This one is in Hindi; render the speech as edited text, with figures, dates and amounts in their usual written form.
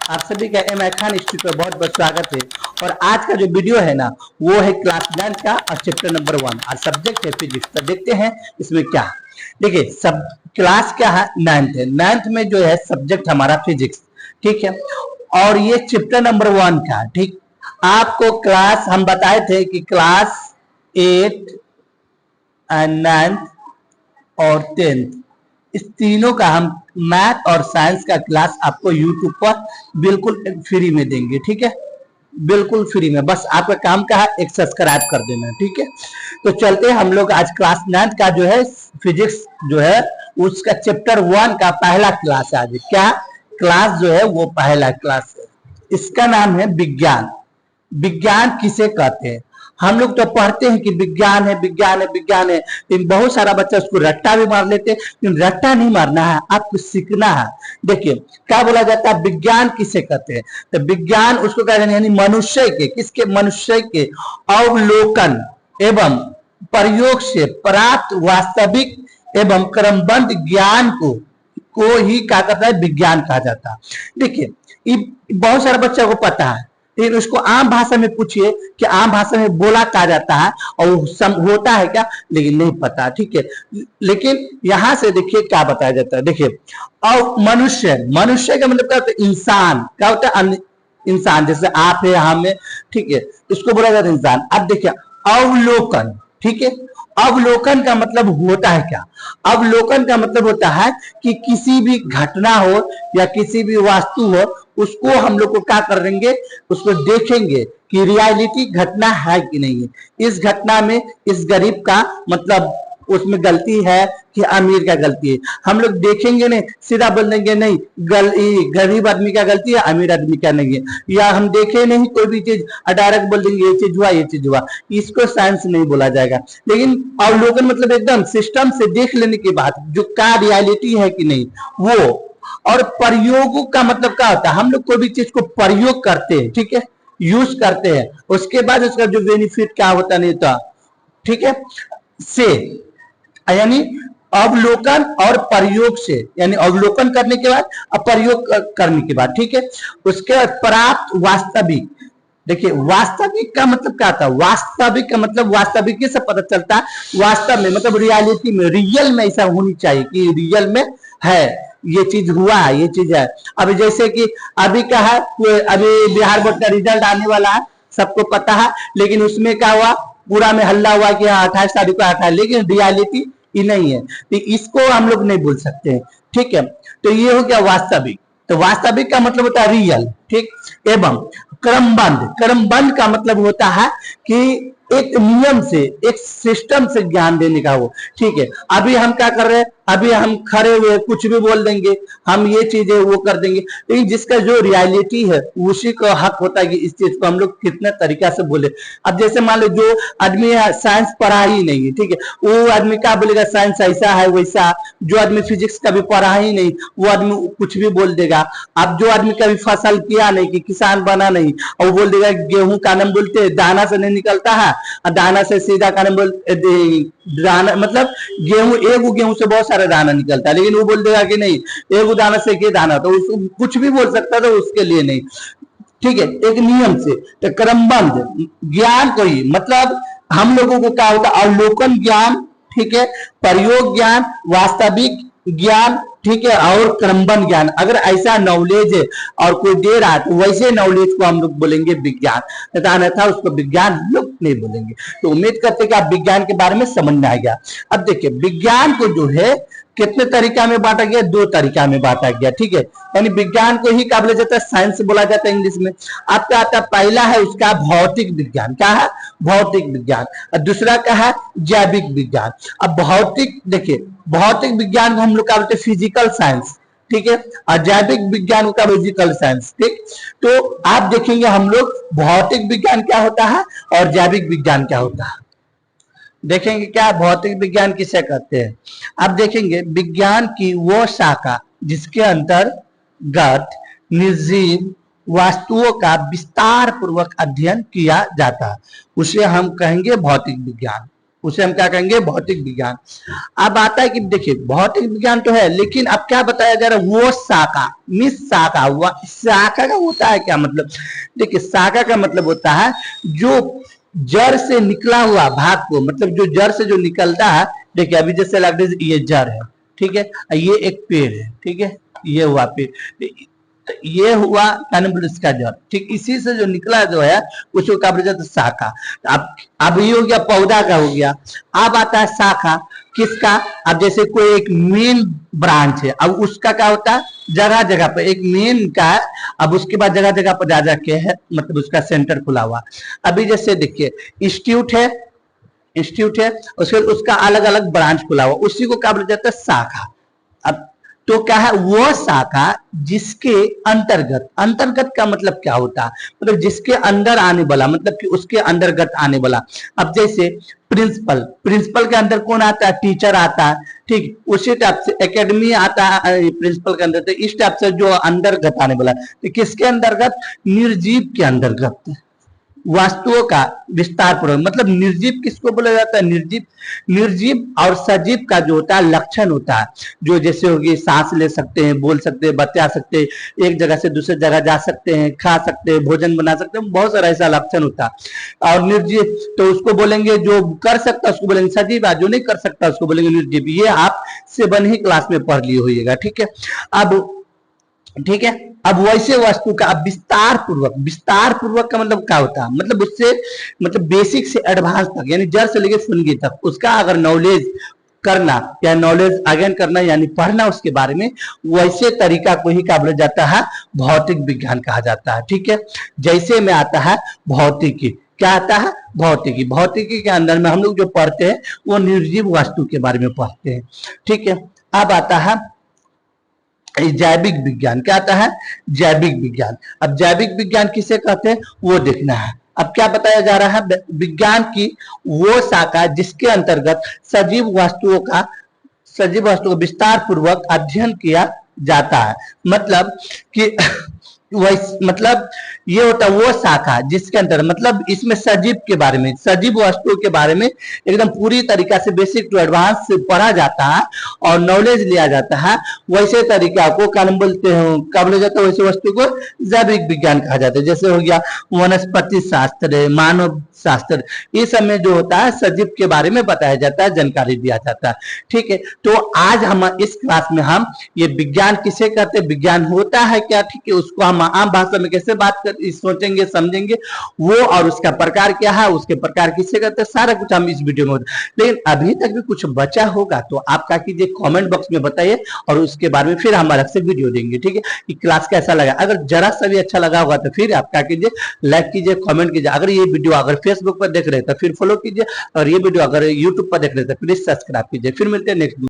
आप सभी का एम आई खान इंस्टीट्यूट पर बहुत बहुत स्वागत है। और आज का जो वीडियो है ना, वो है क्लास 9 का और चैप्टर नंबर 1 और सब्जेक्ट है फिजिक्स। तो देखते हैं इसमें क्या। देखिए, सब क्लास क्या है, 9th है। 9th में जो है सब्जेक्ट हमारा फिजिक्स, ठीक है। और ये चैप्टर नंबर 1 का, ठीक। आपको क्लास हम बताए थे कि क्लास 8 एंड 9th और 10th इस तीनों का हम मैथ और साइंस का क्लास आपको यूट्यूब पर बिल्कुल फ्री में देंगे, ठीक है। बिल्कुल फ्री में, बस आपका काम का है एक सब्सक्राइब कर देना, ठीक है। तो चलते हैं हम लोग आज क्लास 9 का जो है फिजिक्स जो है उसका चैप्टर 1 का पहला क्लास है। आज क्या क्लास जो है वो पहला क्लास है। इसका नाम है विज्ञान। विज्ञान किसे कहते हैं? हम लोग तो पढ़ते हैं कि विज्ञान है, विज्ञान है, विज्ञान है, लेकिन बहुत सारा बच्चा उसको रट्टा भी मार लेते हैं। लेकिन रट्टा नहीं मारना है, आपको सीखना है। देखिए क्या बोला जाता है, विज्ञान किसे कहते हैं? तो विज्ञान उसको कहते हैं यानी मनुष्य के, किसके? मनुष्य के अवलोकन एवं प्रयोग से प्राप्त वास्तविक एवं क्रमबद्ध ज्ञान को ही क्या कहता है, विज्ञान कहा जाता है। देखिए बहुत सारे बच्चों को पता है, लेकिन उसको आम भाषा में पूछिए कि आम भाषा में बोला कहा जाता है और होता है क्या, लेकिन नहीं पता, ठीक है। लेकिन यहां से देखिए क्या बताया जाता है। देखिए और मनुष्य, मनुष्य का मतलब क्या होता है? इंसान। क्या होता है? इंसान, जैसे आप है, हम है, ठीक है, इसको बोला जाता है इंसान। अब देखिए अवलोकन, ठीक है। अवलोकन का मतलब होता है क्या? अवलोकन का मतलब होता है कि किसी भी घटना हो या किसी भी वास्तु हो, उसको हम लोग को क्या करेंगे, उसको देखेंगे कि रियलिटी घटना है कि नहीं है। इस घटना में इस गरीब का मतलब उसमें गलती है कि अमीर का गलती है, हम लोग देखेंगे नहीं, सीधा बोल देंगे नहीं गरीब आदमी का गलती है, अमीर आदमी का नहीं है। या हम देखे नहीं कोई भी चीज, डायरेक्ट बोल देंगे ये चीज हुआ, ये चीज हुआ। इसको साइंस नहीं बोला जाएगा। लेकिन अवलोकन मतलब एकदम सिस्टम से देख लेने के बाद जो का रियलिटी है कि नहीं वो। और प्रयोग का मतलब क्या होता है? हम लोग कोई भी चीज को प्रयोग करते हैं, ठीक है, यूज करते हैं, उसके बाद उसका जो बेनिफिट क्या होता नहीं होता, ठीक है, से यानी अवलोकन और प्रयोग से, यानी अवलोकन करने के बाद और प्रयोग करने के बाद, ठीक है, उसके प्राप्त वास्तविक। देखिए वास्तविक का मतलब क्या था? वास्तविक का मतलब वास्तविक से पता चलता है, वास्तव में मतलब रियलिटी में, रियल में ऐसा होनी चाहिए कि रियल में है, ये चीज हुआ है, ये चीज है। अभी जैसे कि अभी क्या है, अभी बिहार बोर्ड का रिजल्ट आने वाला है, सबको पता है, लेकिन उसमें क्या हुआ, पूरा में हल्ला हुआ कि हाँ 28 तारीख को 28, लेकिन रियलिटी ये नहीं है। तो इसको हम लोग नहीं बोल सकते हैं, ठीक है। तो ये हो गया वास्तविक। तो वास्तविक का मतलब होता है रियल, ठीक। एवं क्रमबद्ध, क्रमबद्ध का मतलब होता है कि एक नियम से, एक सिस्टम से ज्ञान देने का वो, ठीक है। अभी हम क्या कर रहे हैं, अभी हम खड़े हुए कुछ भी बोल देंगे, हम ये चीजें वो कर देंगे, लेकिन जिसका जो रियलिटी है उसी का हक होता है कि इस चीज को हम लोग कितने तरीका से बोले। अब जैसे मान लो जो आदमी साइंस पढ़ा ही नहीं है, ठीक है, वो आदमी क्या बोलेगा साइंस ऐसा है वैसा। जो आदमी फिजिक्स कभी पढ़ा ही नहीं, वो आदमी कुछ भी बोल देगा। अब जो आदमी कभी फसल किया नहीं, कि किसान बना नहीं, और वो बोल देगा गेहूं का नाम बोलते दाना से नहीं निकलता है, दाना से सीधा का नाम बोल दाना मतलब गेहूं, एक गेहूं से बहुत सारे दाना निकलता है, लेकिन वो बोल देगा कि नहीं एक दाना से के दाना, तो उसको कुछ भी बोल सकता था, उसके लिए नहीं, ठीक है, एक नियम से। तो क्रमबद्ध ज्ञान को ही मतलब हम लोगों को क्या होता है, अवलोकन ज्ञान, ठीक है, प्रयोग ज्ञान, वास्तविक ज्ञान, ठीक है, और क्रमबद्ध ज्ञान। अगर ऐसा नॉलेज है और कोई दे रहा है तो वैसे नॉलेज को हम लोग बोलेंगे विज्ञान, अन्यथा उसको विज्ञान लोग नहीं बोलेंगे। तो उम्मीद करते हैं कि आप विज्ञान के बारे में समझ में आ गया। अब देखिए विज्ञान को जो है कितने तरीका में बांटा गया, 2 तरीका में बांटा गया, ठीक है। यानी विज्ञान को ही क्या बोला जाता है, साइंस बोला जाता है इंग्लिश में। आपका आता पहला है उसका भौतिक विज्ञान, क्या है? भौतिक विज्ञान। और दूसरा क्या है? जैविक विज्ञान। अब भौतिक, देखिए भौतिक विज्ञान को हम लोग क्या बोलते हैं, फिजिकल साइंस, ठीक है, और जैविक विज्ञान का फिजिकल साइंस, ठीक। तो आप देखेंगे हम लोग भौतिक विज्ञान क्या होता है और जैविक विज्ञान क्या होता है, देखेंगे क्या भौतिक विज्ञान किसे कहते हैं। अब देखेंगे विज्ञान की वो शाखा जिसके अंतर्गत निर्जीव वस्तुओं का विस्तार पूर्वक अध्ययन किया जाता है, उसे हम कहेंगे भौतिक विज्ञान, उसे हम क्या कहेंगे, भौतिक विज्ञान। अब आता है कि देखिए भौतिक विज्ञान तो है, लेकिन अब क्या बताया जा रहा है, वो शाखा, मिस शाखा हुआ, शाखा का होता है क्या मतलब, देखिए शाखा का मतलब होता है जो जड़ से निकला हुआ भाग को, मतलब जो जड़ से जो निकलता है, देखिए अभी जैसे लग रहा है ये जड़ है, ठीक है, ये एक पेड़ है, ठीक है, ये हुआ पेड़, तो ये हुआ क्या नाम बोले इसका जड़, ठीक, इसी से जो निकला जो है उसको क्या बोला जाता है, शाखा। अब ये हो गया पौधा का हो गया। अब आता है शाखा किसका, अब जैसे कोई एक मेन ब्रांच है, अब उसका क्या होता है, जगह जगह पर एक मेन का है, अब उसके बाद जगह जगह पर जा जाके है, मतलब उसका सेंटर खुला हुआ। अभी जैसे देखिए इंस्टीट्यूट है, इंस्टीट्यूट है, उसके उसका अलग अलग ब्रांच खुला हुआ, उसी को क्या बोला जाता है, शाखा। अब तो क्या है, वो शाखा जिसके अंतर्गत, अंतर्गत का मतलब क्या होता है, मतलब जिसके अंदर आने वाला, मतलब कि उसके अंतर्गत आने वाला। अब जैसे प्रिंसिपल, प्रिंसिपल के अंदर कौन आता है, टीचर आता है, ठीक, उसी टाइप से एकेडमी आता है प्रिंसिपल के अंदर, तो इस टाइप से जो अंतर्गत आने वाला, तो किसके अंतर्गत, निर्जीव के अंतर्गत, वस्तुओं का विस्तार पूर्वक, मतलब निर्जीव किसको बोला जाता है, निर्जीव। निर्जीव और सजीव का जो होता है लक्षण होता है, जो जैसे होगी सांस ले सकते हैं, बोल सकते हैं, बतिया सकते हैं, एक जगह से दूसरी जगह जा सकते हैं, खा सकते हैं, भोजन बना सकते हैं, बहुत सारा ऐसा लक्षण होता है। और निर्जीव तो उसको बोलेंगे जो कर सकता है उसको बोलेंगे सजीव, जो नहीं कर सकता उसको बोलेंगे निर्जीव। ये आप 7 ही क्लास में पढ़ लिए होइएगा, ठीक है। अब ठीक है, अब वैसे वस्तु का अब विस्तार पूर्वक, विस्तार पूर्वक का मतलब क्या होता है, मतलब उससे, मतलब बेसिक से एडवांस तक, यानी जड़ से लेकर सुनगी तक उसका अगर नॉलेज करना या नॉलेज अगेन करना यानी पढ़ना उसके बारे में, वैसे तरीका को ही क्या बोला जाता है, भौतिक विज्ञान कहा जाता है, ठीक है। जैसे में आता है भौतिकी, क्या आता है, भौतिकी। भौतिकी के अंदर में हम लोग जो पढ़ते हैं वो निर्जीव वस्तु के बारे में पढ़ते हैं, ठीक है। अब आता है जैविक विज्ञान, क्या आता है, जैविक विज्ञान। अब जैविक विज्ञान किसे कहते हैं वो देखना है। अब क्या बताया जा रहा है, विज्ञान की वो शाखा जिसके अंतर्गत सजीव वस्तुओं का, सजीव वस्तुओं का विस्तार पूर्वक अध्ययन किया जाता है, मतलब कि मतलब ये होता है वो शाखा जिसके अंदर, मतलब इसमें सजीव के बारे में, सजीव वस्तुओं के बारे में एकदम पूरी तरीका से बेसिक टू एडवांस से पढ़ा जाता है और नॉलेज लिया जाता है। वैसे तरीका को क्या बोलते हैं, क्या बोला जाता है, वैसे वस्तु को जैविक विज्ञान कहा जाता है। जैसे हो गया वनस्पति शास्त्र, मानव शास्त्र, ये सब में जो होता है सजीव के बारे में बताया जाता है, जानकारी दिया जाता है, ठीक है। तो आज हम इस क्लास में हम ये विज्ञान किसे कहते हैं, विज्ञान होता है क्या, ठीक है, उसको हम आम भाषा में कैसे बात कर सोचेंगे समझेंगे वो, और उसका प्रकार क्या है, उसके प्रकार किसे कहते हैं, सारा कुछ हम इस वीडियो में होता है। लेकिन अभी तक भी कुछ बचा होगा तो आप क्या कीजिए, कमेंट बॉक्स में बताइए और उसके बारे में फिर हम अलग से वीडियो देंगे, ठीक है। कि क्लास कैसा लगा, अगर जरा सा भी अच्छा लगा होगा तो फिर आप क्या कीजिए, लाइक कीजिए, कमेंट कीजिए। अगर ये वीडियो अगर फेसबुक पर देख रहे हैं तो फिर फॉलो कीजिए, और ये वीडियो अगर यूट्यूब पर देख रहे हैं तो प्लीज सब्सक्राइब कीजिए। फिर मिलते हैं नेक्स्ट